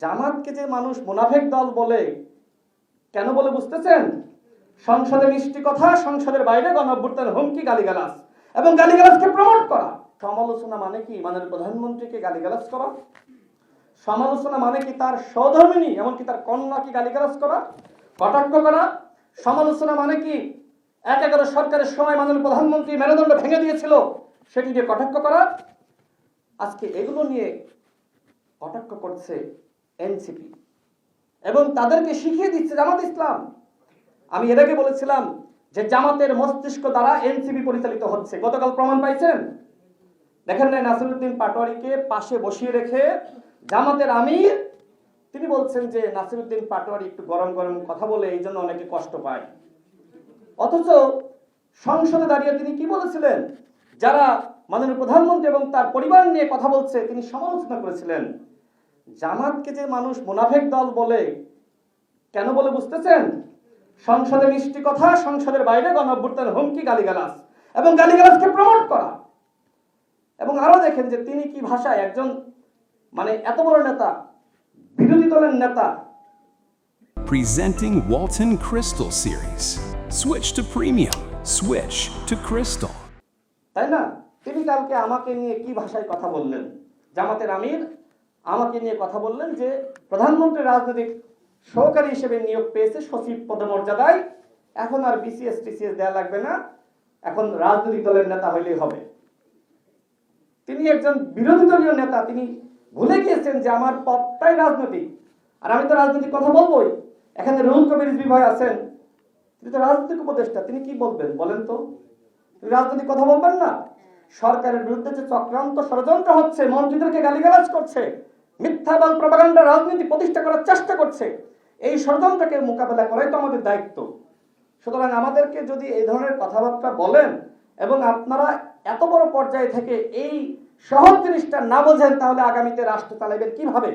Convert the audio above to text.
জামাতকে যে মানুষ মুনাফিক দল বলে, কেন বলে বুঝতেছেন? সংসদে মিষ্টি কথা, সংসদের বাইরে গণঅভ্যুত্থানের হুমকি, গালিগালাজ এবং গালিগালাজকে প্রমোট করা। সমালোচনা মানে কি? মাননীয় প্রধানমন্ত্রীকে গালিগালাজ করা। সমালোচনা মানে কি তার সহধর্মিণী এমনকি তার কন্যাকে গালিগালাজ করা, কটাক্ষ করা। সমালোচনা মানে কি ১/১১ সরকারের সময় মাননীয় প্রধানমন্ত্রী মেরুদণ্ড ভেঙে দিয়েছিল, সেটি দিয়ে কটাক্ষ করা। আজকে এগুলো নিয়ে কটাক্ষ করছে এনসিপি এবং তাদেরকে শিখিয়ে দিচ্ছে জামাত ইসলাম। আমি এর আগে বলেছিলাম যে জামাতের মস্তিষ্ক দ্বারা এনসিপি পরিচালিত হচ্ছে। গতকাল প্রমাণ পাইছেন, দেখেন না? নাসিরউদ্দিন পাটোয়ারিকে পাশে বসিয়ে রেখে জামাতের আমির তিনি বলছেন যে নাসিরউদ্দিন পাটোয়ারি একটু গরম গরম কথা বলে এই জন্য অনেকে কষ্ট পায়। অথচ সংসদে দাঁড়িয়ে তিনি কি বলেছিলেন? যারা মাননীয় প্রধানমন্ত্রী এবং তার পরিবার নিয়ে কথা বলছে তিনি সমালোচনা করেছিলেন। জামাতকে যে মানুষ মুনাফিক দল বলে, কেন বলে বুঝতেছেন? সংসদে মিষ্টি কথা, সংসদের বাইরে গণঅভ্যুত্থানের হুমকি, গালিগালাজ এবং গালিগালাজকে প্রমোট করা। এবং আরো দেখেন যে তিনি কি ভাষায় একজন এত বড় নেতা, বিরোধী দলের নেতা। Presenting Walton Crystal Series. Switch to premium. Switch to Crystal. তাই না? তিনি কালকে আমাকে নিয়ে কি ভাষায় কথা বললেন? জামাতের আমির আমাকে নিয়ে কথা বললেন যে প্রধানমন্ত্রী রাজনৈতিক সহকারী হিসেবে নিয়োগ পেয়েছে সচিব পদমর্যাদায়, এখন আর বিসিএস টিসিএস দেয়া লাগবে না, এখন রাজনৈতিক দলের নেতা হইলেই হবে। তিনি একজন বিরোধী দলীয় নেতা, তিনি ভুলে গিয়েছেন যে আমার পথটাই রাজনৈতিক, আর আমি তো রাজনৈতিক কথা বলবোই। এখানে রুহুল কবির রিজভী ভাই আছেন, তিনি তো রাজনৈতিক উপদেষ্টা, তিনি কি বলবেন বলেন তো? তিনি রাজনৈতিক কথা বলবেন না? সরকারের বিরুদ্ধে যে চক্রান্ত ষড়যন্ত্র হচ্ছে, মন্ত্রীদেরকে গালিগালাজ করছে, মিথ্যা এবং প্রপাগান্ডা রাজনীতি প্রতিষ্ঠা করার চেষ্টা করছে, এই ষড়যন্ত্রকে মোকাবেলা করাই তো আমাদের দায়িত্ব। সুতরাং আমাদেরকে যদি এই ধরনের কথাবার্তা বলেন এবং আপনারা এত বড় পর্যায়ে থেকে এই সহজ জিনিসটা না বোঝেন, তাহলে আগামীতে রাষ্ট্র চালাবেন কিভাবে?